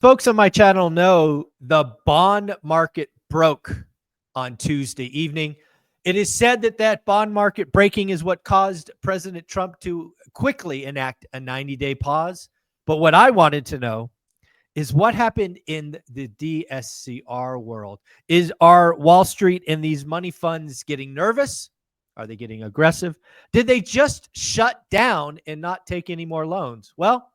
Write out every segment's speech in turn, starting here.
Folks on my channel know the bond market broke on Tuesday evening. It is said that that bond market breaking is what caused President Trump to quickly enact a 90-day pause. But what I wanted to know is what happened in the DSCR world. Are Wall Street and these money funds getting nervous? Are they getting aggressive? Did they just shut down and not take any more loans? Well,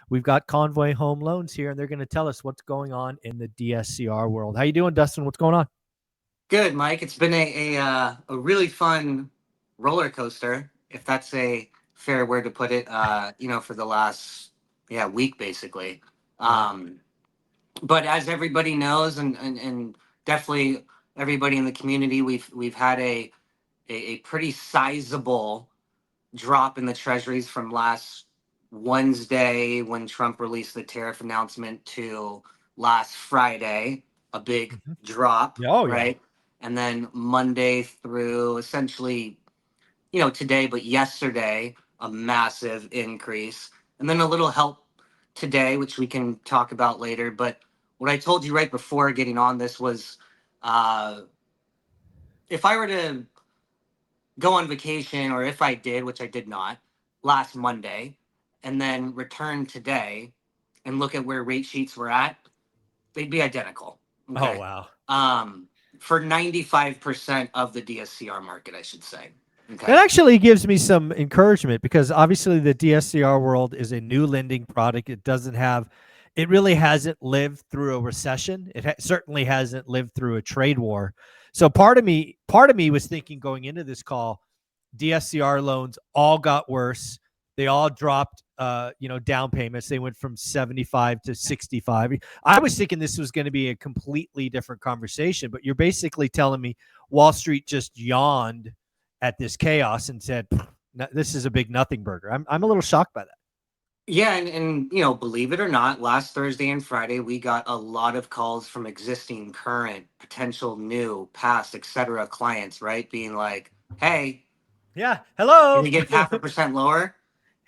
we've got Convoy Home Loans here, and they're going to tell us what's going on in the DSCR world. How you doing, Dustin? What's going on? Good, Mike. It's been a really fun roller coaster, if that's a fair word to put it. For the last week basically. Um, but as everybody knows, and definitely everybody in the community, we've had a pretty sizable drop in the treasuries from last Wednesday when Trump released the tariff announcement to last Friday, a big drop, Yeah, oh, yeah. right? And then Monday through essentially, today, but yesterday, a massive increase. And then a little help today, which we can talk about later. But what I told you right before getting on this was uh, if I were to go on vacation, or if I did, which I did not, last Monday, and then return today and look at where rate sheets were at, they'd be identical. Oh, Okay. wow. For 95% of the DSCR market, I should say. That Okay. actually gives me some encouragement because obviously the DSCR world is a new lending product. It really hasn't lived through a recession. Certainly hasn't lived through a trade war. So part of me was thinking going into this call, DSCR loans all got worse. They all dropped, down payments. They went from 75 to 65. I was thinking this was going to be a completely different conversation, but you're basically telling me Wall Street just yawned at this chaos and said, "This is a big nothing burger." I'm a little shocked by that. Yeah, and believe it or not, last Thursday and Friday we got a lot of calls from existing, current, potential, new, past, etc. clients, right? Being like, "Hey, Yeah. can Hello. you get 0.5% lower?"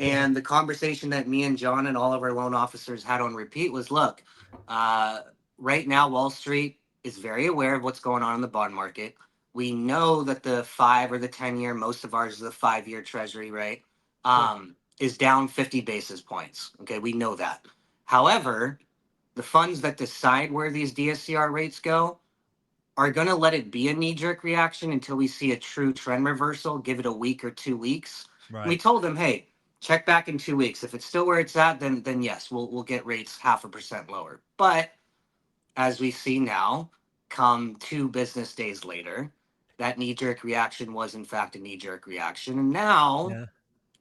And the conversation that me and John and all of our loan officers had on repeat was, look, uh, right now, Wall Street is very aware of what's going on in the bond market. We know that the 5 or the 10 year, most of ours is the 5 year treasury, right? Sure. Is down 50 basis points. Okay, we know that. However, the funds that decide where these DSCR rates go are going to let it be a knee jerk reaction until we see a true trend reversal. Give it a week or 2 weeks. And we Right. told them, hey, check back in 2 weeks. If it's still where it's at, then yes, we'll get rates 0.5% lower. But as we see now, come 2 business days later, that knee jerk reaction was in fact a knee jerk reaction. And now, Yeah.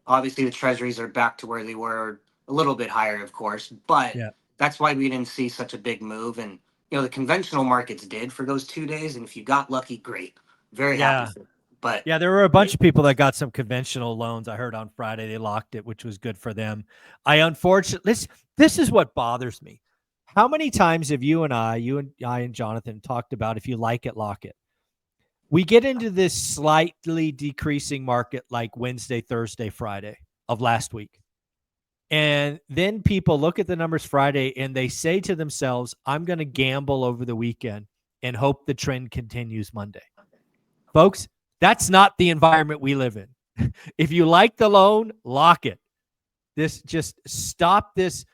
obviously, the treasuries are back to where they were, a little bit higher, of course, but Yeah. that's why we didn't see such a big move. And the conventional markets did for those 2 days. And if you got lucky, great, very happy Yeah. for you. But Yeah, there were a bunch of people that got some conventional loans. I heard on Friday they locked it, which was good for them. I unfortunately this is what bothers me. How many times have you and I and Jonathan talked about if you like it, lock it? We get into this slightly decreasing market like Wednesday, Thursday, Friday of last week. And then people look at the numbers Friday and they say to themselves, I'm going to gamble over the weekend and hope the trend continues Monday. Folks, that's not the environment we live in. If you like the loan, lock it. This just stop this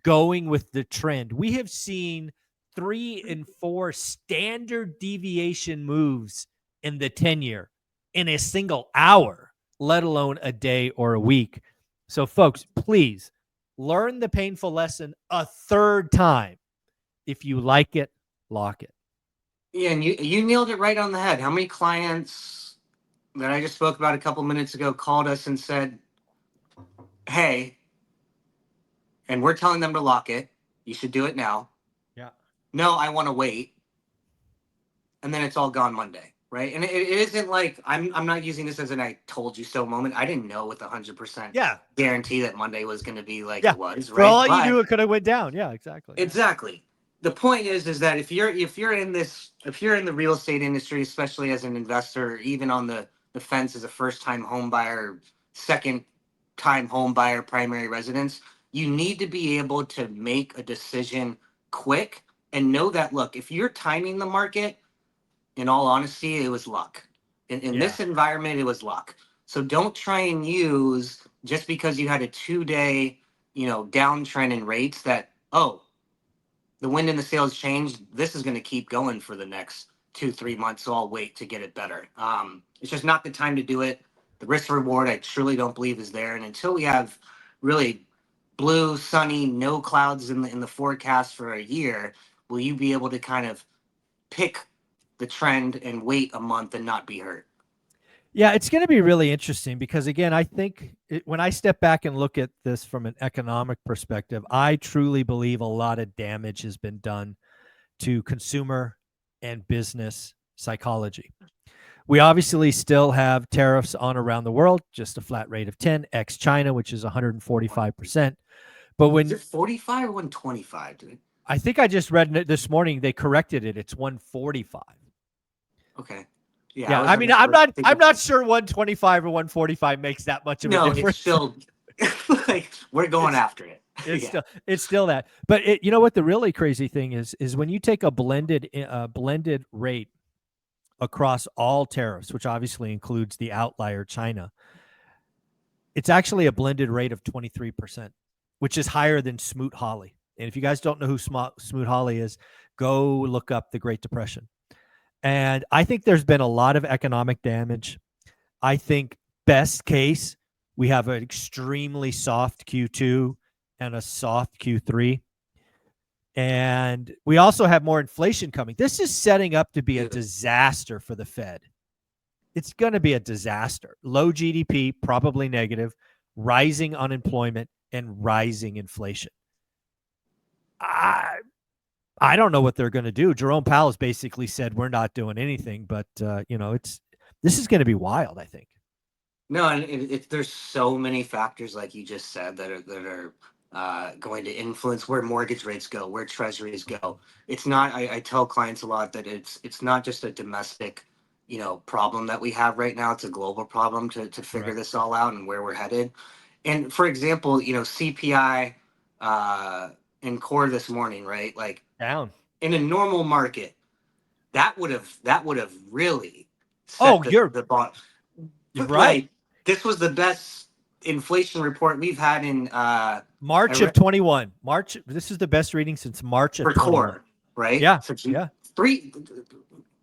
going with the trend. We have seen 3 and 4 standard deviation moves in the 10-year in a single hour, let alone a day or a week. So, folks, please learn the painful lesson a third time. If you like it, lock it. yeah, and you nailed it right on the head. How many clients that I just spoke about a couple minutes ago called us and said, hey, and we're telling them to lock it. You should do it now. Yeah. No, I want to wait. And then it's all gone Monday, right? And it isn't like I'm not using this as an I told you so moment. I didn't know with 100% Yeah. guarantee that Monday was going to be like Yeah. it was, For right? all you But knew, it could have went down. Yeah, exactly. exactly. The point is that if you're in the real estate industry, especially as an investor, or even on the fence as a first time home buyer, second time home buyer, primary residence, you need to be able to make a decision quick and know that, look, if you're timing the market, in all honesty, it was luck. In Yeah. this environment, it was luck. So don't try and use, just because you had a 2 day, downtrend in rates, that, oh, the wind in the sails changed. This is going to keep going for the next 2, 3 months. So I'll wait to get it better. It's just not the time to do it. The risk reward, I truly don't believe, is there. And until we have really blue, sunny, no clouds in the forecast for a year, will you be able to kind of pick the trend and wait a month and not be hurt? Yeah, it's going to be really interesting because, again, I think when I step back and look at this from an economic perspective, I truly believe a lot of damage has been done to consumer and business psychology. We obviously still have tariffs on around the world, just a flat rate of 10, ex China, which is 145%. But Is when it 45 or 125, dude? I think I just read this morning, they corrected it. It's 145. Okay. Yeah, Yeah, I mean, I'm thinking, not sure 125 or 145 makes that much of a no, it's difference. still like we're going after it. It's still that. But you know what the really crazy thing is when you take a blended rate across all tariffs, which obviously includes the outlier China, it's actually a blended rate of 23%, which is higher than Smoot-Hawley. And if you guys don't know who Smoot-Hawley is, go look up the Great Depression. And I think there's been a lot of economic damage. I think best case, we have an extremely soft Q2 and a soft Q3. And we also have more inflation coming. This is setting up to be a disaster for the Fed. It's going to be a disaster. Low GDP, probably negative, rising unemployment, and rising inflation. I don't know what they're going to do. Jerome Powell's basically said we're not doing anything, but this is going to be wild, I think. No, and there's so many factors, like you just said, that are going to influence where mortgage rates go, where treasuries go. It's not. I tell clients a lot that it's not just a domestic, problem that we have right now. It's a global problem to figure this all out and where we're headed. And for example, CPI in core this morning, right? Like Down. in a normal market, that would have really Oh, set you're the bond. right. Like, this was the best inflation report we've had in March of 21. March. This is the best reading since March of for 21. core, right? Yeah. So Yeah. three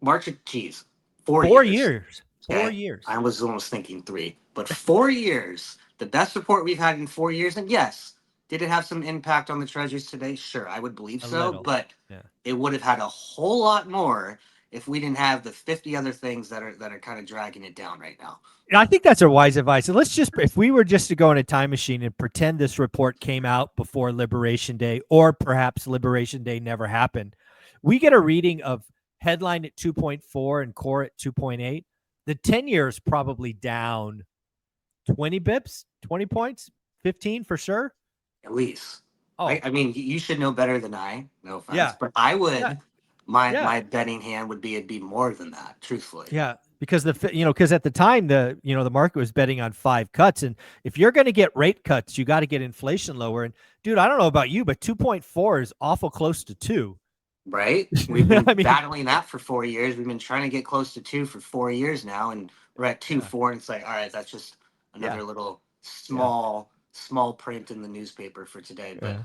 March of geez, 4 4 years. years. 4 Okay, years. I was almost thinking three, but 4 years, the best report we've had in 4 years. And yes, did it have some impact on the treasuries today? Sure, I would believe A so, little. but Yeah. it would have had a whole lot more if we didn't have the 50 other things that are kind of dragging it down right now. And I think that's a wise advice. And if we were just to go in a time machine and pretend this report came out before Liberation Day, or perhaps Liberation Day never happened, we get a reading of headline at 2.4 and core at 2.8. The 10-year is probably down 20 bips, 20 points, 15 for sure. At least. Oh, I mean, you should know better than I. No offense, yeah. but I Yeah. would. My Yeah. my betting hand would be it'd be more than that. Truthfully. Yeah, because because at the time the market was betting on 5 cuts, and if you're going to get rate cuts, you got to get inflation lower. And dude, I don't know about you, but 2.4 is awful close to 2. Right? We've been I mean, battling that for 4 years. We've been trying to get close to 2 for 4 years now, and we're at 2.4. And it's like, all right, that's just yeah, another little yeah, small print in the newspaper for today. But yeah.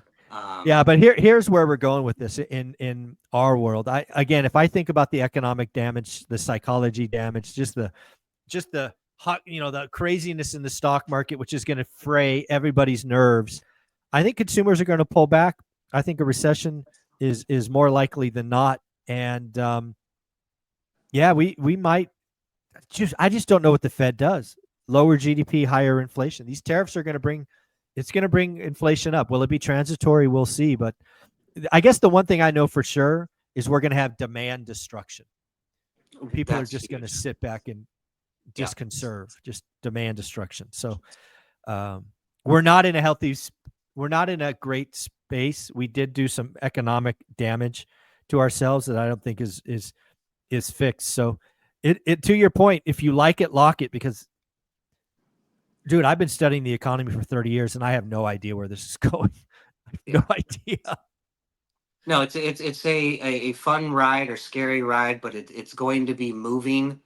Yeah, but here's where we're going with this in our world. Again, if I think about the economic damage, the psychology damage, just the hot, the craziness in the stock market, which is going to fray everybody's nerves, I think consumers are going to pull back. I think a recession is more likely than not, and yeah, we might I just don't know what the Fed does. Lower GDP, higher inflation. These tariffs are going to bring inflation up. Will it be transitory? We'll see. But I guess the one thing I know for sure is we're going to have demand destruction. People are just going to sit back and just conserve, just demand destruction. So we're not in a great space. We did do some economic damage to ourselves that I don't think is fixed. So it to your point, if you like it, lock it, because dude, I've been studying the economy for 30 years and I have no idea where this is going. I have no idea. No, it's a fun ride or scary ride, but it's going to be moving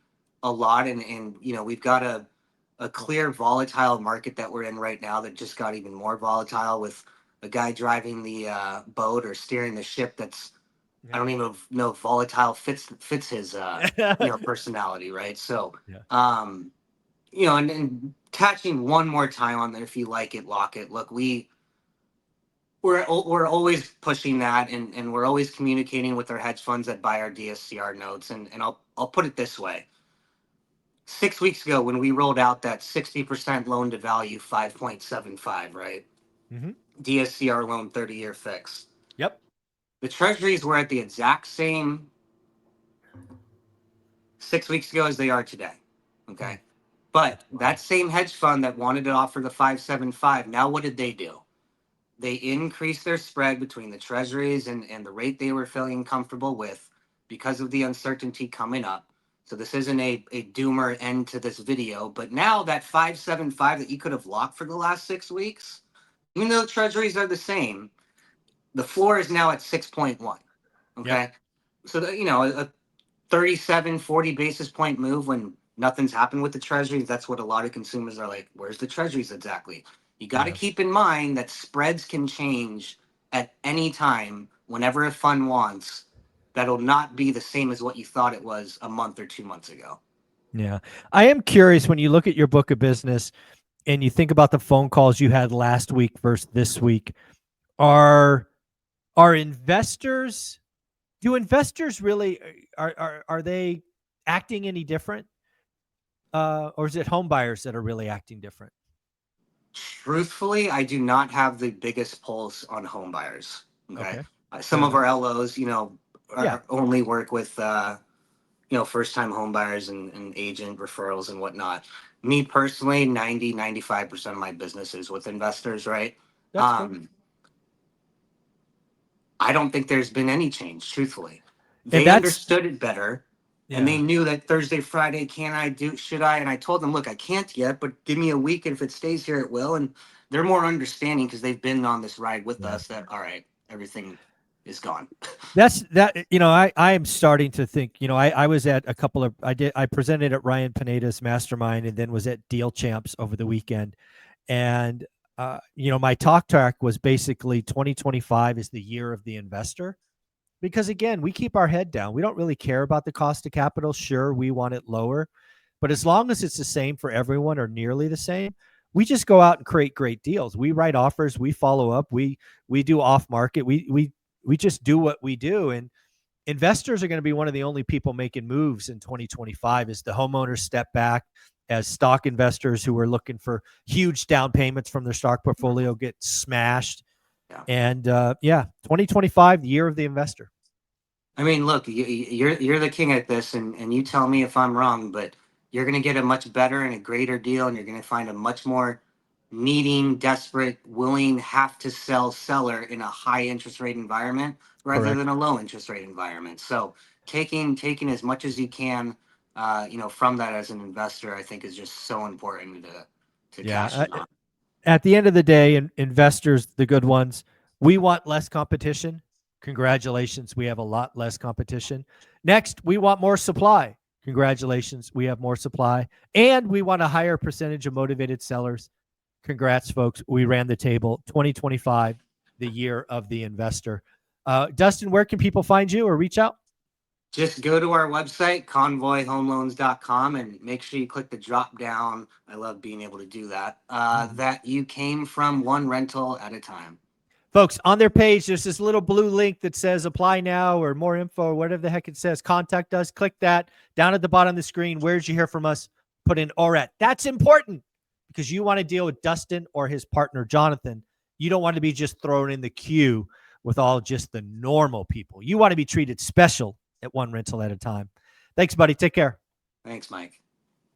a lot, and you know we've got a clear volatile market that we're in right now that just got even more volatile with a guy driving the boat or steering the ship that's I don't even know if volatile fits his you know personality, right? So Yeah. um you know, and catching one more time on there, if you like it, lock it. Look, we're always pushing that, and we're always communicating with our hedge funds that buy our DSCR notes. And I'll put it this way: 6 weeks ago, when we rolled out that 60% loan to value 5.75, right? Mm-hmm. DSCR loan 30-year fix. Yep. The treasuries were at the exact same 6 weeks ago as they are today. Mm. Okay. But That's that funny. same hedge fund that wanted to offer the 575, now what did they do? They increased their spread between the treasuries and the rate they were feeling comfortable with because of the uncertainty coming up. So this isn't a doomer end to this video, but now that 575 that you could have locked for the last 6 weeks, even though treasuries are the same, the floor is now at 6.1. Yep. Okay. So that, you know, a 37, 40 basis point move when nothing's happened with the treasuries. That's what a lot of consumers are like, where's the treasuries exactly? You got to Yeah. keep in mind that spreads can change at any time whenever a fund wants. That'll not be the same as what you thought it was a month or 2 months ago. Yeah. I am curious when you look at your book of business and you think about the phone calls you had last week versus this week, are are investors do investors really are they acting any different? Or is it home buyers that are really acting different? Truthfully, I do not have the biggest pulse on home buyers. Okay. Okay. Some Fair of enough. our LOs, you know, Yeah. only work with you know, first time home buyers and agent referrals and whatnot. Me personally, 90, 95% of my business is with investors, right? That's cool. Um, I don't think there's been any change, truthfully. And They that's understood it better and they yeah. knew that Thursday, Friday, can I do, should I? And I told them, look, I can't yet, but give me a week. And if it stays here, it will. And they're more understanding because they've been on this ride with Yeah. us that, all right, everything is gone. That's that I am starting to think, I was at a couple of I presented at Ryan Pineda's mastermind and then was at Deal Champs over the weekend. And my talk track was basically 2025 is the year of the investor. Because again, we keep our head down. We don't really care about the cost of capital. Sure, we want it lower, but as long as it's the same for everyone or nearly the same, we just go out and create great deals. We write offers, we follow up, we do off market, we just do what we do. And investors are going to be one of the only people making moves in 2025 as the homeowners step back, as stock investors who are looking for huge down payments from their stock portfolio get smashed. Yeah. And yeah, 2025, the year of the investor. I mean, look, you're the king at this, and you tell me if I'm wrong, but you're going to get a much better and a greater deal, and you're going to find a much more needing, desperate, willing, have to sell seller in a high interest rate environment rather Correct. than a low interest rate environment. So taking as much as you can, you know, from that as an investor, I think is just so important to cash Yeah. in on. At the end of the day, investors, the good ones, we want less competition. Congratulations, we have a lot less competition. Next, we want more supply. Congratulations, we have more supply. And we want a higher percentage of motivated sellers. Congrats, folks. We ran the table. 2025, the year of the investor. Dustin, where can people find you or reach out? Just go to our website, convoyhomeloans.com, and make sure you click the drop down. I love being able to do that. Mhm. That you came from one rental at a time. Folks, on their page, there's this little blue link that says apply now or more info or whatever the heck it says. Contact us. Click that. Down at the bottom of the screen, where'd you hear from us? Put in or at. That's important because you want to deal with Dustin or his partner, Jonathan. You don't want to be just thrown in the queue with all just the normal people. You want to be treated special at one rental at a time. Thanks, buddy. Take care. Thanks, Mike.